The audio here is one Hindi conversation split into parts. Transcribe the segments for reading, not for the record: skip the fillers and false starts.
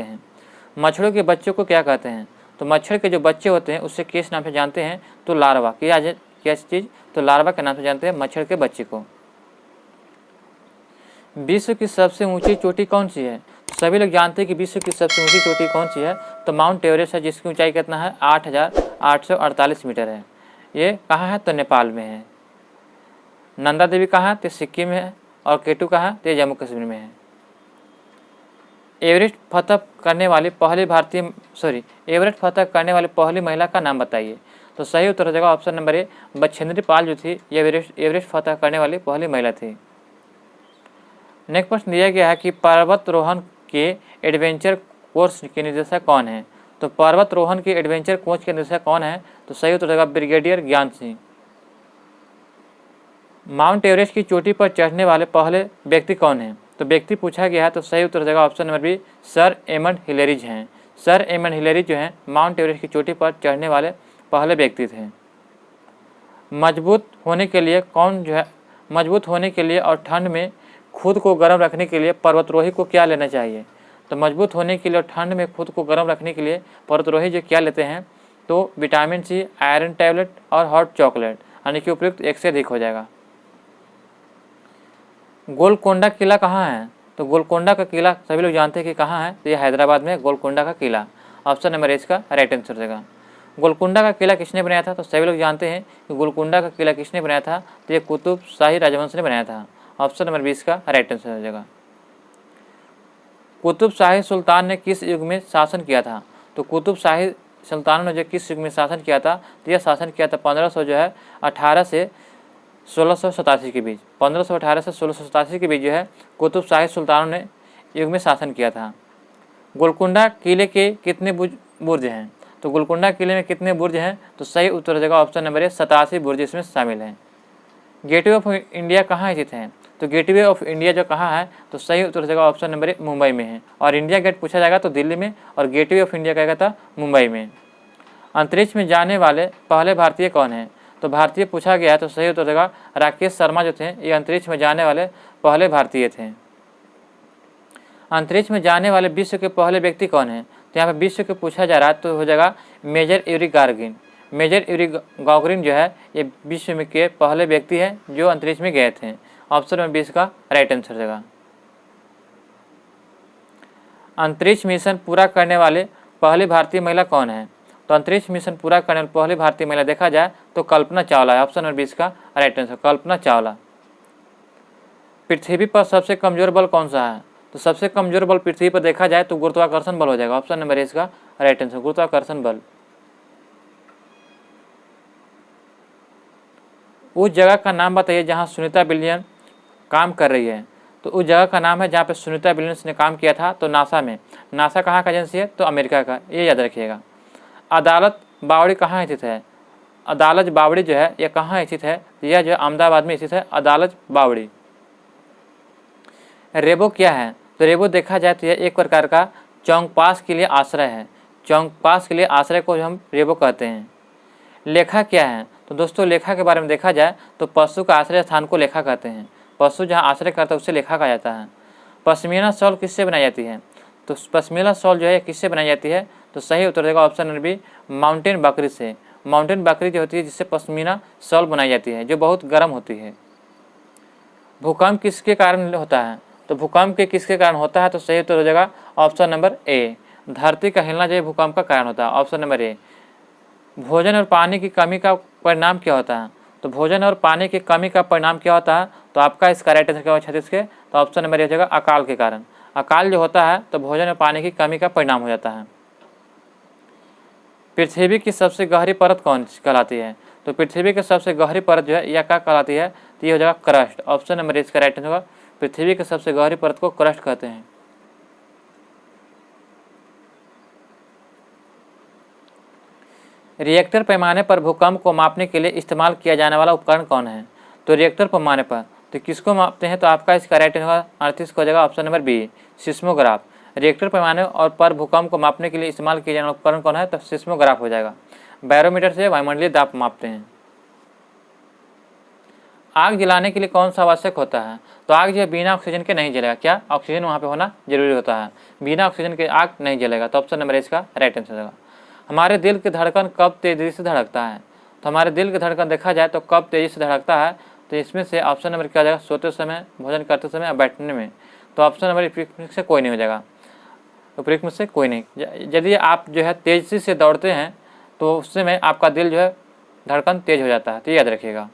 हैं। मच्छरों के बच्चों को क्या कहते हैं? तो मच्छर के जो बच्चे होते हैं उससे किस नाम से जानते हैं? तो लार्वा। क्या चीज़? तो लार्वा के नाम से जानते हैं मच्छर के बच्चे को। विश्व की सबसे ऊंची चोटी कौन सी है? सभी लोग जानते हैं कि विश्व की सबसे ऊंची चोटी कौन सी है? तो माउंट एवरेस्ट है, जिसकी ऊंचाई कितना है? 8,848 मीटर है। ये कहाँ है? तो नेपाल में है। नंदा देवी कहाँ है? तो सिक्किम में है। और केटू कहाँ है? तो जम्मू कश्मीर में है। एवरेस्ट फतह करने वाली पहली महिला का नाम बताइए। तो सही उत्तर हो जाएगा option number A, Bachendri Pal जो थी ये एवरेस्ट फतह करने वाली पहली महिला थी। नेक्स्ट प्रश्न दिया गया है कि पर्वतारोहण के एडवेंचर कोर्स के निदेशक कौन है? तो पर्वतारोहण के एडवेंचर कोर्स के निदेशक कौन है? तो सही उत्तर हो जाएगा ब्रिगेडियर ज्ञान सिंह। माउंट एवरेस्ट की चोटी पर चढ़ने वाले पहले व्यक्ति कौन है? तो व्यक्ति पूछा गया है, तो सही उत्तर हो जाएगा option number B, sir Edmund Hillary हैं। सर एडमंड हिलेरिज जो हैं माउंट एवरेस्ट की चोटी पर चढ़ने वाले पहले व्यक्ति थे। मजबूत होने के लिए और ठंड में खुद को गर्म रखने के लिए पर्वतारोही को क्या लेना चाहिए? तो मजबूत होने के लिए और ठंड में खुद को गर्म रखने के लिए पर्वतारोही जो क्या लेते हैं? तो विटामिन सी, आयरन टैबलेट और हॉट चॉकलेट, यानी कि उपयुक्त एक से अधिक हो जाएगा। गोलकोंडा किला कहाँ है? तो गोलकोंडा का किला सभी लोग जानते हैं कि कहाँ है? तो ये हैदराबाद में गोलकोंडा का किला। ऑप्शन नंबर ए इसका राइट आंसर देगा। गोलकोंडा का किला किसने बनाया था? तो सभी लोग जानते हैं कि गोलकोंडा का किला किसने बनाया था? तो ये कुतुब शाही राजवंश ने बनाया था। ऑप्शन नंबर 20 का राइट आंसर हो जाएगा। कुतुब शाही सुल्तान ने किस युग में शासन किया था? तो कुतुब शाही सुल्तान ने जो किस युग में शासन किया था? तो यह शासन किया था 1518 से 1687 के बीच। 1518 से 1687 के बीच जो है कुतुब शाही सुल्तानों ने युग में शासन किया था। गोलकोंडा किले के कितने बुर्ज हैं? तो गोलकोंडा किले में कितने बुर्ज हैं? तो सही उत्तर हो जाएगा ऑप्शन नंबर ए, 87 बुर्ज इसमें शामिल हैं। गेटवे ऑफ इंडिया कहाँ स्थित है? तो गेटवे ऑफ इंडिया जो कहाँ है? तो सही उत्तर हो जाएगा ऑप्शन नंबर ए, मुंबई में है। और इंडिया गेट पूछा जाएगा तो दिल्ली में, और गेटवे ऑफ इंडिया कहेगा था मुंबई में। अंतरिक्ष में जाने वाले पहले भारतीय कौन है? तो भारतीय पूछा गया है, तो सही उत्तर हो जाएगा राकेश शर्मा जो थे ये अंतरिक्ष में जाने वाले पहले भारतीय थे। अंतरिक्ष में जाने वाले विश्व के पहले व्यक्ति कौन है? तो यहाँ पर विश्व के पूछा जा रहा है, तो हो जाएगा major Yuri Gagarin. Major Yuri Gagarin जो है ये विश्व में के पहले व्यक्ति हैं जो अंतरिक्ष में गए थे। ऑप्शन नंबर 20 का राइट आंसर देगा। अंतरिक्ष मिशन पूरा करने वाले पहली भारतीय महिला कौन है? तो अंतरिक्ष मिशन पूरा करने वाली पहली भारतीय महिला देखा जाए तो कल्पना चावला है। ऑप्शन नंबर 20 का राइट आंसर, कल्पना चावला। पृथ्वी पर सबसे कमजोर बल कौन सा है? तो सबसे कमजोर बल पृथ्वी पर देखा जाए तो गुरुत्वाकर्षण बल हो जाएगा। ऑप्शन नंबर ए इसका राइट आंसर, गुरुत्वाकर्षण बल। उस जगह का नाम बताइए जहां सुनीता विलियम्स काम कर रही है। तो उस जगह का नाम है जहाँ पे सुनीता विलियम्स ने काम किया था, तो नासा में। नासा कहाँ का एजेंसी है? तो अमेरिका का, ये याद रखिएगा। अदालत बावड़ी कहाँ स्थित है? अदालत बावड़ी जो है यह कहाँ स्थित है? यह जो अहमदाबाद में स्थित है अदालत बावड़ी। रेबो क्या है? तो रेबो देखा जाए तो यह एक प्रकार का चौंकपास के लिए आश्रय है। चौंकपास के लिए आश्रय को हम रेबो कहते हैं। लेखा क्या है? तो दोस्तों लेखा के बारे में देखा जाए तो पशु का आश्रय स्थान को लेखा कहते हैं। पशु जहाँ आश्रय करता है उससे लेखा कहा जाता है। पश्मीना शॉल किससे बनाई जाती है? तो पश्मीना शॉल जो है किससे बनाई जाती है? तो सही उत्तर देगा ऑप्शन नंबर बी, माउंटेन बकरी से। माउंटेन बकरी जो होती है जिससे पश्मीना शॉल बनाई जाती है, जो बहुत गर्म होती है। भूकंप किसके कारण होता है? तो भूकंप के किसके कारण होता है? तो सही उत्तर हो जाएगा ऑप्शन नंबर ए, धरती का हिलना जो है भूकंप का कारण होता है। Option number A. भोजन और पानी की कमी का परिणाम क्या होता है? तो भोजन और पानी की कमी का परिणाम क्या होता है? तो आपका इसका राइट आंसर क्या होगा 36 के? तो ऑप्शन नंबर ए हो जाएगा अकाल के कारण। अकाल जो होता है तो भोजन और पानी की कमी का परिणाम हो जाता है। पृथ्वी की सबसे गहरी परत कौन कहलाती है? तो पृथ्वी की सबसे गहरी परत जो है यह क्या कहलाती है? तो ये हो जाएगा क्रस्ट। ऑप्शन नंबर इसका राइट आंसर होगा, पृथ्वी की सबसे गहरी परत को क्रस्ट कहते हैं। रिएक्टर पैमाने पर भूकंप को मापने के लिए इस्तेमाल किया जाने वाला उपकरण कौन है? तो रिएक्टर पैमाने पर तो किसको मापते हैं? तो आपका इसका राइट आंसर 38 को हो जाएगा option number B, seismograph. Richter पैमाने और पर भूकंप को मापने के लिए इस्तेमाल किया जाने वाला उपकरण कौन है? तो सिस्मोग्राफ हो जाएगा। बैरोमीटर से वायुमंडलीय दाब मापते हैं। आग जलाने के लिए कौन सा आवश्यक होता है? तो आग जो है बिना ऑक्सीजन के नहीं जलेगा। क्या? ऑक्सीजन वहाँ पे होना जरूरी होता है। बिना ऑक्सीजन के आग नहीं जलेगा। तो ऑप्शन नंबर इसका राइट आंसर होगा। हमारे दिल की धड़कन कब तेजी से धड़कता है? तो हमारे दिल की धड़कन देखा जाए तो कब तेजी से धड़कता है? तो इसमें से ऑप्शन नंबर क्या हो जाएगा? सोते समय, भोजन करते समय या बैठने में। तो ऑप्शन नंबर उपयुक्त से कोई नहीं हो जाएगा। उपयुक्त में से कोई नहीं। यदि आप जो है तेजी से दौड़ते हैं तो उससे में आपका दिल जो है धड़कन तेज हो जाता है। तो याद रखिएगा।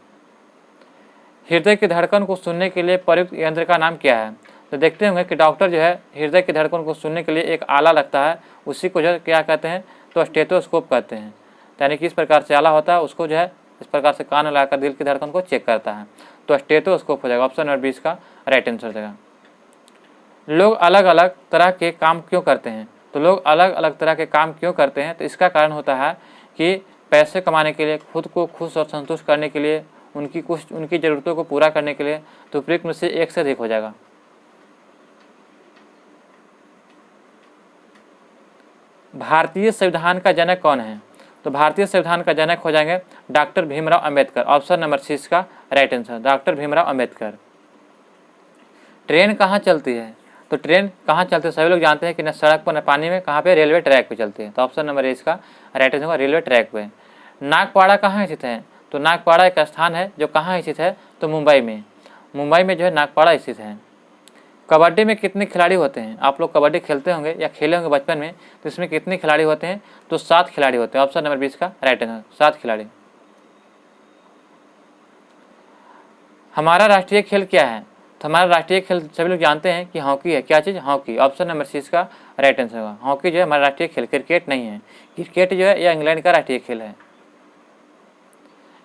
हृदय की धड़कन को सुनने के लिए प्रयुक्त यंत्र का नाम क्या है? तो देखते होंगे कि डॉक्टर जो है हृदय की धड़कन को सुनने के लिए एक आला लगता है, उसी को जो है क्या कहते हैं? तो स्टेथोस्कोप कहते हैं। यानी कि इस प्रकार से आला होता है, उसको जो है इस प्रकार से कान लगाकर दिल की धड़कन को चेक करता है। तो स्टेथोस्कोप हो जाएगा। ऑप्शन नंबर 20 का राइट आंसर हो जाएगा। लोग अलग अलग तरह के काम क्यों करते हैं? तो लोग अलग अलग तरह के काम क्यों करते हैं? तो इसका कारण होता है कि पैसे कमाने के लिए, खुद को खुश और संतुष्ट करने के लिए, उनकी ज़रूरतों को पूरा करने के लिए। तो उपयुक्त में से एक से अधिक हो जाएगा। भारतीय संविधान का जनक कौन है? तो भारतीय संविधान का जनक हो जाएंगे doctor Bhimrao Ambedkar. Option number 6 का right answer, doctor Bhimrao Ambedkar. Train कहाँ चलती है? तो ट्रेन कहाँ चलती है? सभी लोग जानते हैं कि न सड़क पर न पानी में, कहाँ पे? रेलवे ट्रैक पे चलती है। तो ऑप्शन नंबर इसका राइट आंसर होगा रेलवे ट्रैक पे। नागपाड़ा कहाँ स्थित है? तो नागपाड़ा एक स्थान है जो कहाँ स्थित है? तो मुंबई में। मुंबई में जो है नागपाड़ा स्थित है। कबड्डी में कितने खिलाड़ी होते हैं? आप लोग कबड्डी खेलते होंगे या खेले होंगे बचपन में, तो इसमें कितने खिलाड़ी होते हैं? तो 7 खिलाड़ी होते हैं। ऑप्शन नंबर 20 का राइट आंसर, 7 खिलाड़ी। हमारा राष्ट्रीय खेल क्या है? तो हमारा राष्ट्रीय खेल सभी लोग जानते हैं कि हॉकी है। क्या चीज़? हॉकी। ऑप्शन नंबर 6 का राइट आंसर होगा। हॉकी जो है हमारा राष्ट्रीय खेल, क्रिकेट नहीं है। क्रिकेट जो है यह इंग्लैंड का राष्ट्रीय खेल है।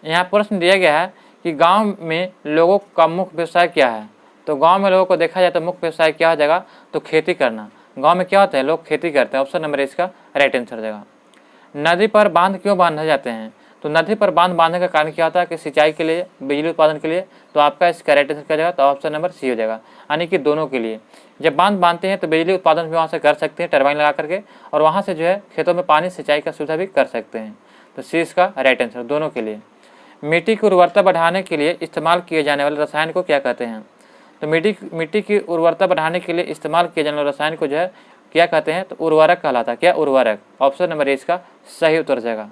यहाँ प्रश्न दिया गया है कि गांव में लोगों का मुख्य व्यवसाय क्या है? तो गांव में लोगों को देखा जाए तो मुख्य व्यवसाय क्या हो जाएगा? तो खेती करना। गांव में क्या होता है? लोग खेती करते हैं। ऑप्शन नंबर इसका राइट आंसर हो जाएगा। नदी पर बांध क्यों बांधे जाते हैं? तो नदी पर बांध बांधने का कारण क्या होता है? कि सिंचाई के लिए, बिजली उत्पादन के लिए। तो आपका इसका राइट आंसर क्या जाएगा? तो ऑप्शन नंबर सी हो जाएगा, यानी कि दोनों के लिए। जब बांध बांधते हैं तो बिजली उत्पादन भी वहाँ से कर सकते हैं टरबाइन लगा करके, और वहाँ से जो है खेतों में पानी सिंचाई का सुविधा भी कर सकते हैं। तो सी इसका राइट आंसर, दोनों के लिए। मिट्टी की उर्वरता बढ़ाने के लिए इस्तेमाल किए जाने वाले रसायन को क्या कहते हैं? तो मिट्टी की उर्वरता बढ़ाने के लिए इस्तेमाल किए जाने वाले रसायन को जो है क्या कहते हैं? तो उर्वरक कहलाता है। क्या? उर्वरक। ऑप्शन नंबर इसका सही उत्तर जाएगा।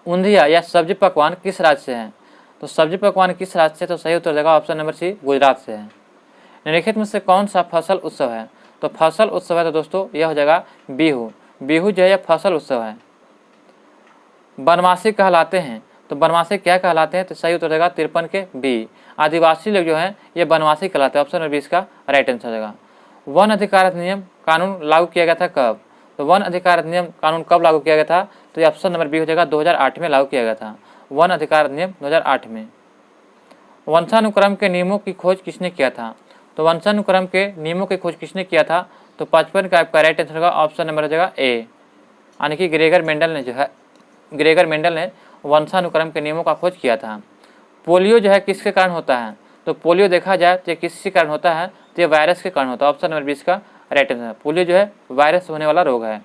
ऊंधिया या सब्जी पकवान किस राज्य से है? तो सब्जी पकवान किस राज्य से? तो सही उत्तर जाएगा ऑप्शन नंबर सी, गुजरात से है। निम्नलिखित में से कौन सा फसल उत्सव है? तो फसल उत्सव है तो दोस्तों यह हो जाएगा बिहू। बिहू जो है यह फसल उत्सव है। बनवासी कहलाते हैं, तो बनवासी क्या कहलाते हैं? तो सही उत्तर देगा 53 के बी। आदिवासी लोग जो हैं ये बनवासी कहलाते हैं। ऑप्शन नंबर 20 का राइट आंसर देगा। वन अधिकार अधिनियम कानून लागू किया गया था कब? तो वन अधिकार अधिनियम कानून कब लागू किया गया था? तो ये ऑप्शन नंबर बी हो जाएगा, 2008 में लागू किया गया था। वन अधिकार अधिनियम 2008 में। वंशानुक्रम के नियमों की खोज किसने किया था? तो वंशानुक्रम के नियमों की खोज किसने किया था? तो 55 का आपका राइट आंसर होगा ऑप्शन नंबर हो जाएगा ए, यानी कि ग्रेगर मेंडल ने जो है ग्रेगर मेंडल ने वंशानुक्रम के नियमों का खोज किया था। पोलियो जो है किसके कारण होता है? तो पोलियो देखा जाए तो किसके कारण होता है? तो ये वायरस के कारण होता है। ऑप्शन नंबर 20 का राइट आंसर। पोलियो जो है वायरस होने वाला रोग है।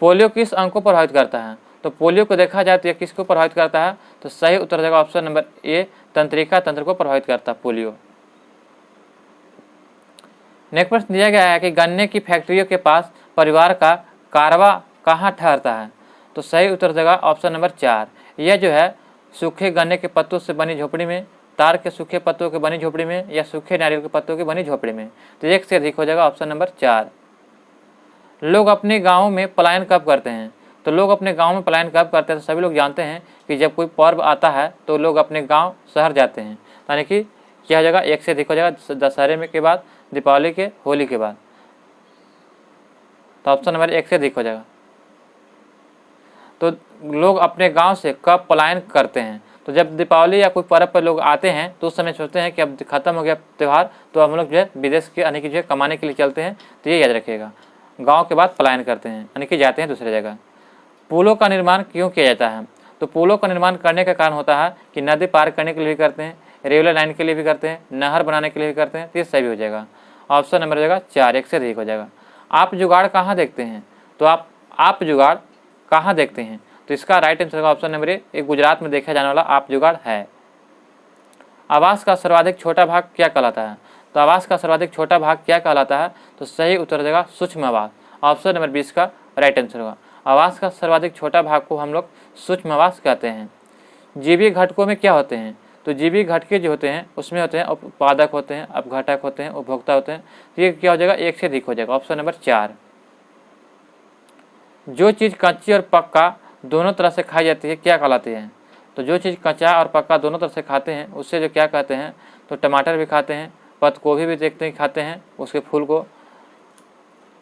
पोलियो किस अंग को प्रभावित करता है? तो पोलियो को देखा जाए तो यह किसको प्रभावित करता है? तो सही उत्तर देगा ऑप्शन नंबर ए, तंत्रिका तंत्र को प्रभावित करता है पोलियो। नेक्स्ट प्रश्न दिया गया है कि गन्ने की फैक्ट्रियों के पास परिवार का कारवा कहाँ ठहरता है? तो सही उत्तर देगा ऑप्शन नंबर 4। यह जो है सूखे गन्ने के पत्तों से बनी झोपड़ी में, तार के सूखे पत्तों के बनी झोपड़ी में, या सूखे नारियल के पत्तों की बनी झोपड़ी में। तो एक से अधिक हो जाएगा ऑप्शन नंबर 4। लोग अपने गाँव में पलायन कब करते हैं? तो लोग अपने गाँव में पलायन कब करते हैं? तो सभी लोग जानते हैं कि जब कोई पर्व आता है तो लोग अपने गाँव शहर जाते हैं, यानी कि क्या हो जाएगा? एक से अधिक हो जाएगा, दशहरे में के बाद, दीपावली के, होली के बाद। तो ऑप्शन नंबर 1 से अधिक हो जाएगा। तो लोग अपने गांव से कब पलायन करते हैं? तो जब दीपावली या कोई पर्व पर लोग आते हैं तो उस समय सोचते हैं कि अब खत्म हो गया त्यौहार, तो हम लोग जो है विदेश के यानी कि जो है कमाने के लिए चलते हैं। तो ये याद रखिएगा, गांव के बाद पलायन करते हैं यानी कि जाते हैं दूसरी जगह। पुलों का निर्माण क्यों किया जाता है? तो पुलों का निर्माण करने का कारण होता है कि नदी पार करने के लिए भी करते हैं, रेलवे लाइन के लिए भी करते हैं, नहर बनाने के लिए भी करते हैं। तो ये सही हो जाएगा, ऑप्शन नंबर हो जाएगा 4, 1 से अधिक हो जाएगा। आप जुगाड़ कहाँ देखते हैं? तो आप जुगाड़ कहाँ देखते हैं? तो इसका राइट आंसर होगा ऑप्शन नंबर ए, एक गुजरात में देखा जाने वाला आप जुगाड़ है। आवास का सर्वाधिक छोटा भाग क्या कहलाता है? तो आवास का सर्वाधिक छोटा भाग क्या कहलाता है? तो सही उत्तर देगा सूक्ष्म आवास। ऑप्शन नंबर 20 का राइट आंसर होगा। आवास का सर्वाधिक छोटा भाग को हम लोग सूक्ष्म आवास कहते हैं। जीवी घटकों में क्या होते हैं? तो जीवी घटके जो होते हैं उसमें होते हैं उत्पादक होते हैं, अपघटक होते हैं, उपभोक्ता होते हैं। तो ये क्या हो जाएगा? एक से अधिक हो जाएगा। Option number 4। जो चीज़ कच्ची और पक्का दोनों तरह से खाई जाती है क्या कहलाती है? तो जो चीज़ कच्चा और पक्का दोनों तरह से खाते हैं उससे जो क्या कहते हैं? तो टमाटर भी खाते हैं, पत्ता गोभी भी देखते हैं खाते हैं उसके फूल को,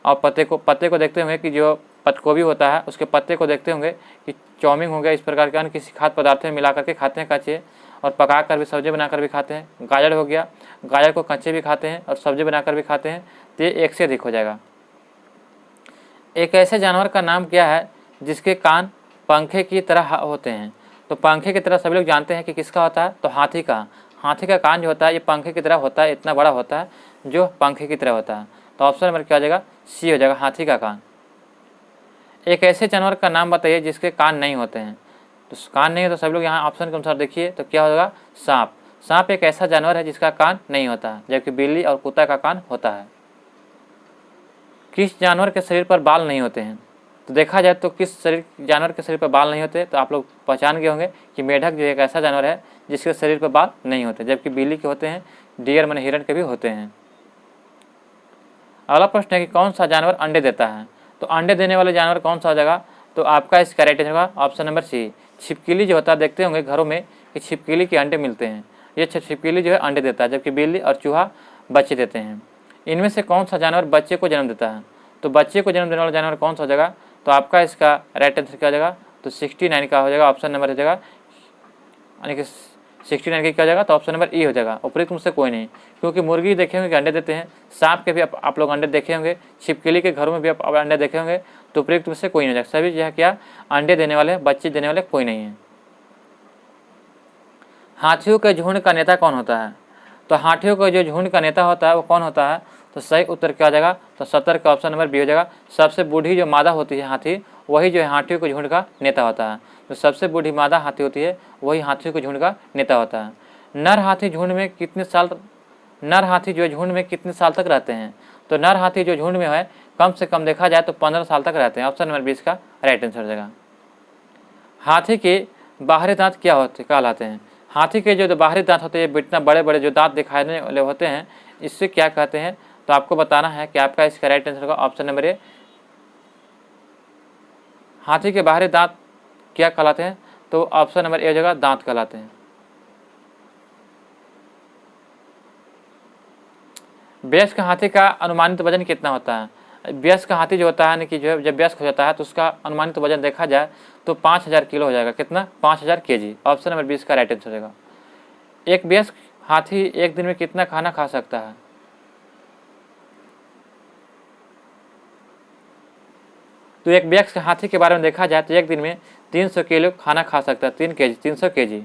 और पत्ते को देखते होंगे कि जो पत्ता गोभी होता है उसके पत्ते को देखते होंगे कि चाउमीन हो गया, इस प्रकार के अन्य किसी खाद्य पदार्थ में मिला करके खाते हैं कच्चे, और पका कर भी सब्जी बनाकर भी खाते हैं। गाजर हो गया, गाजर को कच्चे भी खाते हैं और सब्जी बनाकर भी खाते हैं। तो ये एक से अधिक हो जाएगा। एक ऐसे जानवर का नाम क्या है जिसके कान पंखे की तरह होते हैं? तो पंखे की तरह सभी लोग जानते हैं कि किसका होता है? तो हाथी का। हाथी का कान जो होता है ये पंखे की तरह होता है, इतना बड़ा होता है जो पंखे की तरह होता है। तो ऑप्शन नंबर क्या हो जाएगा? सी हो जाएगा, हाथी का कान। एक ऐसे जानवर का नाम बताइए जिसके कान नहीं होते हैं। तो कान नहीं है तो सभी लोग यहाँ ऑप्शन के अनुसार देखिए तो क्या होगा? सांप। सांप एक ऐसा जानवर है जिसका कान नहीं होता है, जबकि बिल्ली और कुत्ता का कान होता है। किस जानवर के शरीर पर बाल नहीं होते हैं? तो देखा जाए तो किस जानवर के शरीर पर बाल नहीं होते? तो आप लोग पहचान गए होंगे कि मेढक जो एक ऐसा जानवर है जिसके शरीर पर बाल नहीं होते, जबकि बिल्ली के होते हैं, डियर माने हिरण के भी होते हैं। अगला प्रश्न है कि कौन सा जानवर अंडे देता है? तो अंडे देने वाले जानवर कौन सा हो जाएगा? तो आपका इसका राइट आंसर होगा ऑप्शन नंबर सी, छिपकली जो होता है। देखते होंगे घरों में कि छिपकली के अंडे मिलते हैं, ये छिपकली जो है अंडे देता है, जबकि बिल्ली और चूहा बच्चे देते हैं। इनमें से कौन सा जानवर बच्चे को जन्म देता है? तो बच्चे को जन्म देने वाला जानवर कौन सा हो जाएगा? तो आपका इसका राइट आंसर क्या हो जाएगा? तो 69 का हो जाएगा, ऑप्शन नंबर हो जाएगा, यानी कि 69 का क्या हो जाएगा? तो ऑप्शन नंबर ई हो जाएगा। उपयुक्त मुझसे कोई नहीं, क्योंकि मुर्गी देखे होंगे कि अंडे देते हैं, सांप के भी आप लोग अंडे देखे होंगे, छिपकली के घरों में भी आप अंडे देखे होंगे। तो उपयुक्त मुझसे कोई नहीं हो जाएगा। सभी जो है क्या अंडे देने वाले, बच्चे देने वाले कोई नहीं है। हाथियों के झुंड का नेता कौन होता है? तो हाथियों का जो झुंड का नेता होता है वो कौन होता है? तो सही उत्तर क्या हो जाएगा? तो 70 का ऑप्शन नंबर बी हो जाएगा। सबसे बूढ़ी जो मादा होती है हाथी, वही जो है हाथियों के झुंड का नेता होता है। तो सबसे बूढ़ी मादा हाथी होती है वही हाथियों के झुंड का नेता होता है। नर हाथी जो झुंड में कितने साल तक रहते हैं? तो नर हाथी जो झुंड में है कम से कम देखा जाए तो 15 साल तक रहते हैं। ऑप्शन नंबर 20 का राइट आंसर हो जाएगा। हाथी के बाहरी दांत क्या कहलाते हैं? हाथी के जो बाहरी दांत होते हैं, इतना बड़े बड़े जो दांत दिखाने वाले होते हैं, इससे क्या कहते हैं? तो आपको बताना है कि आपका इसका राइट आंसर होगा ऑप्शन नंबर ए, हाथी के बाहरी दांत क्या कहलाते हैं? तो ऑप्शन नंबर ए हो जाएगा, दांत कहलाते हैं। वयस्क हाथी का अनुमानित वजन कितना होता है? वयस्क हाथी जो होता है यानी कि जो है जब वयस्क हो जाता है तो उसका अनुमानित वजन देखा जाए तो 5000 किलो हो जाएगा। कितना? 5000 kg। ऑप्शन नंबर 20 का राइट आंसर होगा। एक वयस्क हाथी एक दिन में कितना खाना खा सकता है? तो एक वयस्क हाथी के बारे में देखा जाए तो एक दिन में 300 किलो खाना खा सकता है, 300 kg।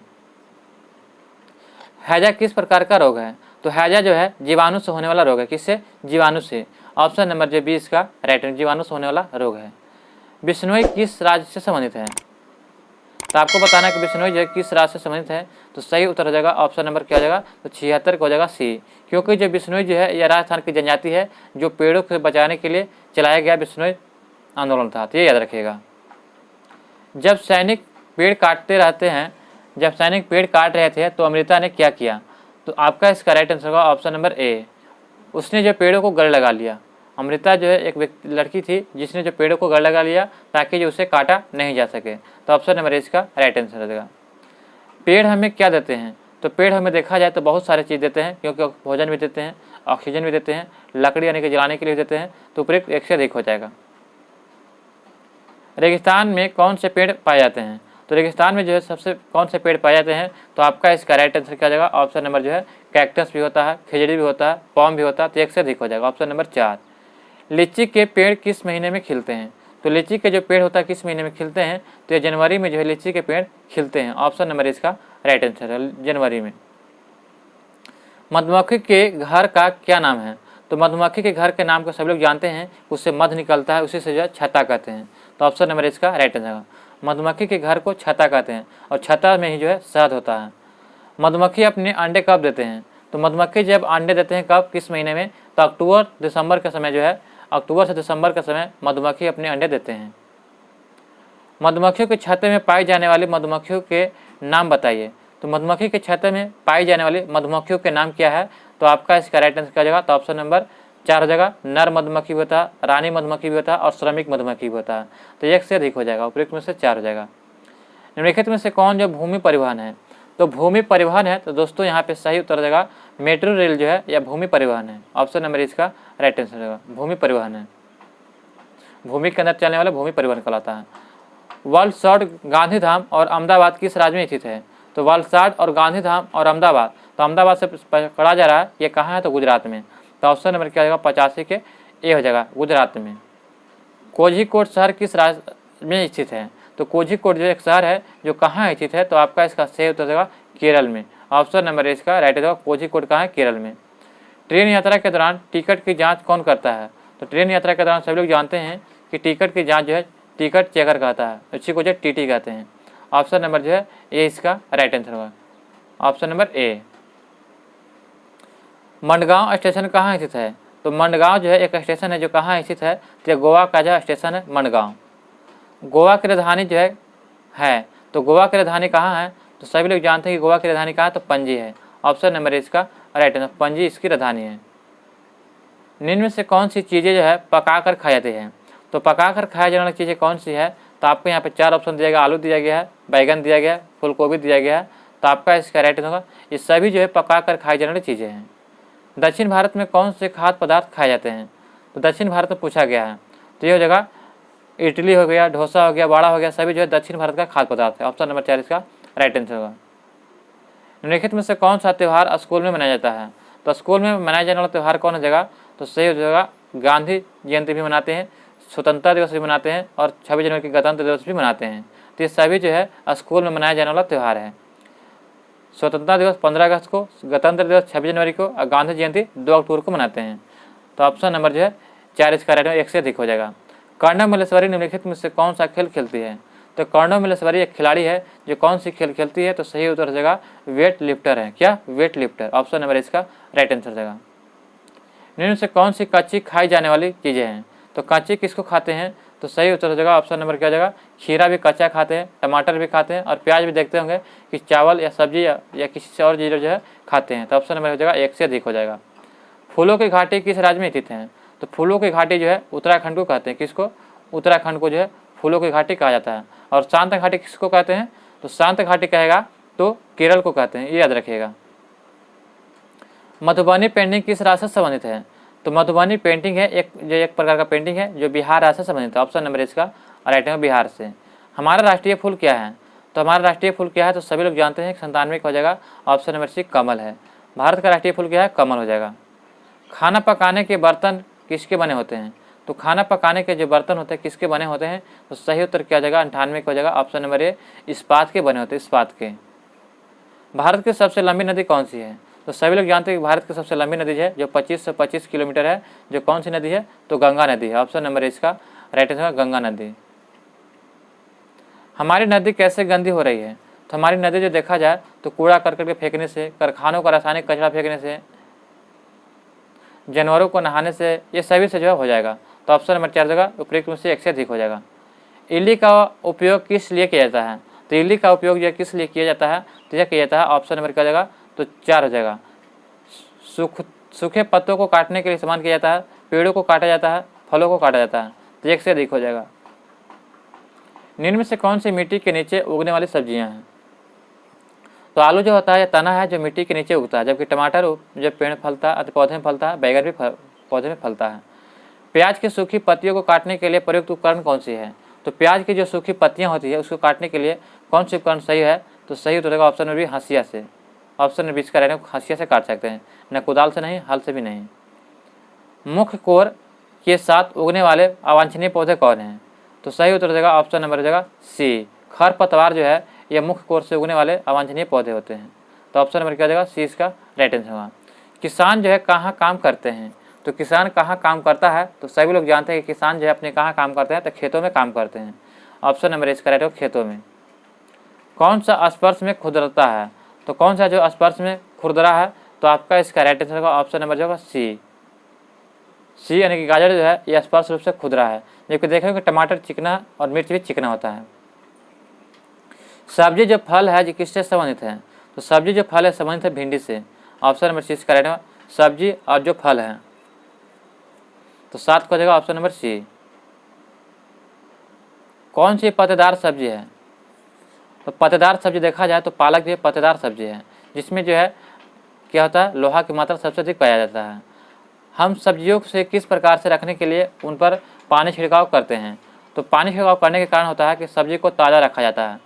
हैजा किस प्रकार का रोग है? तो हैजा जो है जीवाणु से होने वाला रोग है। किससे? जीवाणु से। ऑप्शन नंबर जो 20 का राइट आंसर, जीवाणु से होने वाला रोग है। बिश्नोई किस राज्य से संबंधित है? तो आपको बताना है कि बिश्नोई जो है किस राज्य से संबंधित है। तो सही उत्तर हो जाएगा ऑप्शन नंबर क्या हो जाएगा? तो 76 का हो जाएगा सी, क्योंकि जो बिश्नोई जो है यह राजस्थान की जनजाति है जो पेड़ों को बचाने के लिए चलाया गया बिश्नोई आंदोलन था। तो ये याद रखिएगा। जब सैनिक पेड़ काट रहे थे तो अमृता ने क्या किया? तो आपका इसका राइट आंसर होगा ऑप्शन नंबर ए, उसने जो पेड़ों को गले लगा लिया। अमृता जो है एक लड़की थी जिसने जो पेड़ों को गले लगा लिया ताकि जो उसे काटा नहीं जा सके। तो ऑप्शन नंबर इसका राइट आंसर हो जाएगा। पेड़ हमें क्या देते हैं? तो पेड़ हमें देखा जाए तो बहुत सारी चीज़ देते हैं, क्योंकि भोजन भी देते हैं, ऑक्सीजन भी देते हैं, लकड़ी यानी कि जलाने के लिए देते हैं। तो उपयुक्त एक से अधिक हो जाएगा। रेगिस्तान में कौन से पेड़ पाए जाते हैं? तो रेगिस्तान में जो है सबसे कौन से पेड़ पाए जाते हैं? तो आपका इसका राइट आंसर क्या हो जाएगा? ऑप्शन नंबर जो है कैक्टस भी होता है, खिजड़ी भी होता है, पॉम भी होता है। तो एक से अधिक हो जाएगा। Option number 4। लीची के पेड़ किस महीने में खिलते हैं? तो लीची के जो पेड़ होता है किस महीने में खिलते हैं? तो ये जनवरी में जो है लीची के पेड़ खिलते हैं। ऑप्शन नंबर इसका राइट आंसर है, जनवरी में। मधुमक्खी के घर का क्या नाम है? तो मधुमक्खी के घर के नाम को सभी लोग जानते हैं, उससे मध निकलता है, उसी से जो है छत्ता कहते हैं। तो ऑप्शन नंबर इसका राइट आंसर है। मधुमक्खी के घर को छत्ता कहते हैं और छत्ता में ही जो है शहद होता है। मधुमक्खी अपने अंडे कब देते हैं? तो मधुमक्खी जब अंडे देते हैं कब, किस महीने में? तो अक्टूबर दिसंबर का समय जो है, अक्टूबर से दिसंबर का समय मधुमक्खी अपने अंडे देते हैं। मधुमक्खियों के छत्ते में पाई जाने वाली मधुमक्खियों के नाम बताइए। तो मधुमक्खी के छत्ते में पाई जाने वाली मधुमक्खियों के नाम क्या है? तो आपका इसका राइट आंसर क्या हो जाएगा? तो ऑप्शन नंबर 4 हो जाएगा। नर मधुमक्खी भी होता है, रानी मधुमक्खी भी होता है और श्रमिक मधुमक्खी भी होता है। तो एक से अधिक हो जाएगा, उपयुक्त में से 4 हो जाएगा। निम्नलिखित में से कौन जो भूमि परिवहन है? तो भूमि परिवहन है, तो दोस्तों यहाँ पे सही उत्तर हो जाएगा मेट्रो रेल जो है या भूमि परिवहन है। ऑप्शन नंबर इसका राइट आंसर होगा, भूमि परिवहन है। भूमि के अंदर चलने वाला भूमि परिवहन कहलाता है। वलसाड, गांधीधाम और अहमदाबाद किस राज्य में स्थित है? तो वलसाड और गांधीधाम और अहमदाबाद, तो अहमदाबाद से पकड़ा जा रहा है, ये कहाँ है? तो गुजरात में। तो ऑप्शन नंबर क्या हो जाएगा? 85 के ए हो जाएगा, गुजरात में। कोझिकोड शहर किस राज्य में स्थित है? तो कोझिकोड जो एक शहर है जो कहाँ स्थित है? तो आपका इसका सही उत्तर होगा केरल में। ऑप्शन नंबर इसका राइट होगा, कोझिकोड कहाँ है? केरल में। ट्रेन यात्रा के दौरान टिकट की जाँच कौन करता है? तो ट्रेन यात्रा के दौरान सभी लोग जानते हैं कि टिकट की जाँच जो है टिकट चेकर कहता है, उसी को जो टीटी कहते हैं। ऑप्शन नंबर जो है ए इसका राइट आंसर होगा, option number A. Madgaon station कहाँ स्थित है? तो मंडगांव जो है एक स्टेशन है जो कहाँ स्थित है? तो गोवा का जो स्टेशन है मंडगांव। गोवा की राजधानी जो है तो गोवा की राजधानी कहाँ है? तो सभी लोग जानते हैं कि गोवा की राजधानी कहाँ है? तो पणजी है। ऑप्शन नंबर इसका राइट आंसर, पणजी इसकी राजधानी है। निम्न में से कौन सी चीज़ें जो है पका कर खाई जाती हैं? तो पका कर खाया जाने वाली चीज़ें कौन सी है? तो आपको यहाँ पे 4 ऑप्शन दिया गया, आलू दिया गया है, बैगन दिया गया है, फूलगोभी दिया गया है। तो आपका इसका राइट आंसर होगा, ये सभी जो है पका कर खाई जाने वाली चीज़ें हैं। दक्षिण भारत में कौन से खाद्य पदार्थ खाए जाते हैं? तो दक्षिण भारत में पूछा गया है, तो ये हो जाएगा इडली हो गया, डोसा हो गया, वड़ा हो गया, सभी जो है दक्षिण भारत का खाद्य पदार्थ है। ऑप्शन नंबर 4 इसका राइट आंसर होगा। निम्नलिखित में से कौन सा त्यौहार स्कूल में मनाया जाता है? तो स्कूल में मनाया जाने वाला त्यौहार कौन हो जाएगा? तो सही हो जाएगा गांधी जयंती भी मनाते हैं, स्वतंत्रता दिवस भी मनाते हैं और 26 जनवरी की गणतंत्र दिवस भी मनाते हैं। तो ये सभी जो है स्कूल में मनाया जाने वाला त्यौहार है। स्वतंत्रता दिवस 15 अगस्त को, गणतंत्र दिवस 26 जनवरी को और गांधी जयंती 2 अक्टूबर को मनाते हैं। तो ऑप्शन नंबर जो है 4 इसका राइट, एक से अधिक हो जाएगा। कर्णव मल्लेश्वरी निम्नलिखित में से कौन सा खेल खेलती है? तो कर्णव मल्लेश्वरी एक खिलाड़ी है जो कौन सी खेल खेलती है? तो सही उत्तर हो जाएगा वेट लिफ्टर है। क्या? Weight lifter. ऑप्शन नंबर इसका राइट आंसर हो जाएगा। निम्न से कौन सी कच्ची खाई जाने वाली चीज़ें हैं? तो कच्ची किसको खाते हैं? तो सही उत्तर हो जाएगा ऑप्शन नंबर क्या हो जाएगा? खीरा भी कच्चा खाते हैं, टमाटर भी खाते हैं और प्याज भी देखते होंगे कि चावल या सब्जी या किसी से और चीज़ जो है खाते हैं। तो ऑप्शन नंबर हो जाएगा एक से अधिक हो जाएगा। फूलों की घाटी किस राज्य में स्थित है? तो फूलों की घाटी जो है उत्तराखंड को कहते हैं। किसको? उत्तराखंड को जो है फूलों की घाटी कहा जाता है। और शांत घाटी किसको कहते हैं? तो शांत घाटी कहेगा तो केरल को कहते हैं, ये याद रखिएगा। मधुबनी पेंटिंग किस राज्य से संबंधित है? तो मधुबनी पेंटिंग है एक प्रकार का पेंटिंग है जो बिहार राज्य से संबंधित है। ऑप्शन नंबर इसका राइट है, बिहार से। हमारा राष्ट्रीय फूल क्या है? तो हमारा राष्ट्रीय फूल क्या है? तो सभी लोग जानते हैं 97 हो जाएगा, ऑप्शन नंबर सी कमल है। भारत का राष्ट्रीय फूल क्या है? कमल हो जाएगा। खाना पकाने के बर्तन किसके बने होते हैं? तो खाना पकाने के जो बर्तन होते हैं किसके बने होते हैं? तो सही उत्तर क्या हो जाएगा? 98 हो जाएगा, ऑप्शन नंबर ए इस्पात के बने होते हैं, इस्पात के। भारत की सबसे लंबी नदी कौन सी है? तो सभी लोग जानते हैं कि भारत की सबसे लंबी नदी है जो 25 से 25 किलोमीटर है, जो कौन सी नदी है? तो गंगा नदी है। ऑप्शन नंबर इसका राइट आंसर गंगा नदी। हमारी नदी कैसे गंदी हो रही है? तो हमारी नदी जो देखा जाए तो कूड़ा करकट के फेंकने से, कारखानों का रासायनिक कचरा फेंकने से, जानवरों को नहाने से, ये सभी से जो हो जाएगा। तो ऑप्शन नंबर 4 जगह उपयुक्त में से एक से अधिक हो जाएगा। इल्ली का उपयोग किस लिए किया जाता है? तो इल्ली का उपयोग जो किस लिए किया जाता है? तो यह किया जाता है, ऑप्शन नंबर क्या हो जाएगा? तो 4 हो जाएगा। सूखे पत्तों को काटने के लिए इस्तेमाल किया जाता है, पेड़ों को काटा जाता है, फलों को काटा जाता है। तो एक से अधिक हो जाएगा। निम्न में से कौन सी मिट्टी के नीचे उगने वाली सब्जियां हैं? तो आलू जो होता है तना है जो मिट्टी के नीचे उगता है, जबकि टमाटर जब पेड़ फलता है, पौधे में फलता है, बैगन भी पौधे में फलता है। प्याज की सूखी पत्तियों को काटने के लिए प्रयुक्त उपकरण कौन सी है? तो प्याज की जो सूखी पत्तियां होती है उसको काटने के लिए कौन सी उपकरण सही है? तो सही उत्तर होगा ऑप्शन नंबर बी हंसिया से। ऑप्शन नंबर 20 का रहने हंसिया से काट सकते हैं, न कुदाल से नहीं, हल से भी नहीं। मुख्य कोर के साथ उगने वाले अवांछनीय पौधे कौन हैं? तो सही उत्तर हो जाएगा ऑप्शन नंबर हो जाएगा सी, खरपतवार जो है ये मुख्य कोर से उगने वाले अवांछनीय पौधे होते हैं। तो ऑप्शन नंबर क्या हो जाएगा? सी इसका राइट आंसर होगा। किसान जो है कहाँ काम करते हैं? तो किसान कहाँ काम करता है? तो सभी लोग जानते हैं कि किसान जो है अपने कहाँ काम करते हैं? तो खेतों में काम करते हैं। ऑप्शन नंबर इसका राइट होगा खेतों में। कौन सा स्पर्श में खुरदरा है, तो कौन सा जो स्पर्श में खुरदरा है, तो आपका इसका राइट आंसर होगा ऑप्शन नंबर जो होगा सी यानी कि गाजर जो है ये स्पर्श रूप से खुरदरा है। जबकि देखेंगे कि टमाटर चिकना और मिर्च भी चिकना होता है। सब्जी जो फल है जो किससे संबंधित है, तो सब्जी जो फल है संबंधित है भिंडी से। ऑप्शन नंबर सी इसका राइट होगा सब्जी और जो फल है, तो 7 को जाएगा ऑप्शन नंबर सी। कौन सी पत्तेदार सब्जी है, तो पत्तेदार सब्जी देखा जाए तो पालक जो है पत्तेदार सब्जी है, जिसमें जो है क्या होता है लोहा की मात्रा सबसे अधिक पाया जाता है। हम सब्जियों से किस प्रकार से रखने के लिए उन पर पानी छिड़काव करते हैं, तो पानी छिड़काव करने के कारण होता है कि सब्जी को ताज़ा रखा जाता है।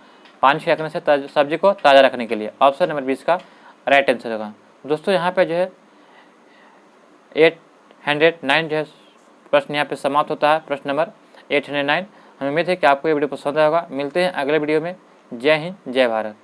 पानी छिड़कने से सब्जी को ताज़ा रखने के लिए ऑप्शन नंबर 20 का राइट आंसर होगा। दोस्तों यहाँ पे जो है 809 जो है प्रश्न यहाँ पे समाप्त होता है, प्रश्न नंबर 809। हमें उम्मीद है कि आपको ये वीडियो पसंद आएगा। मिलते हैं अगले वीडियो में। जय हिंद, जय भारत।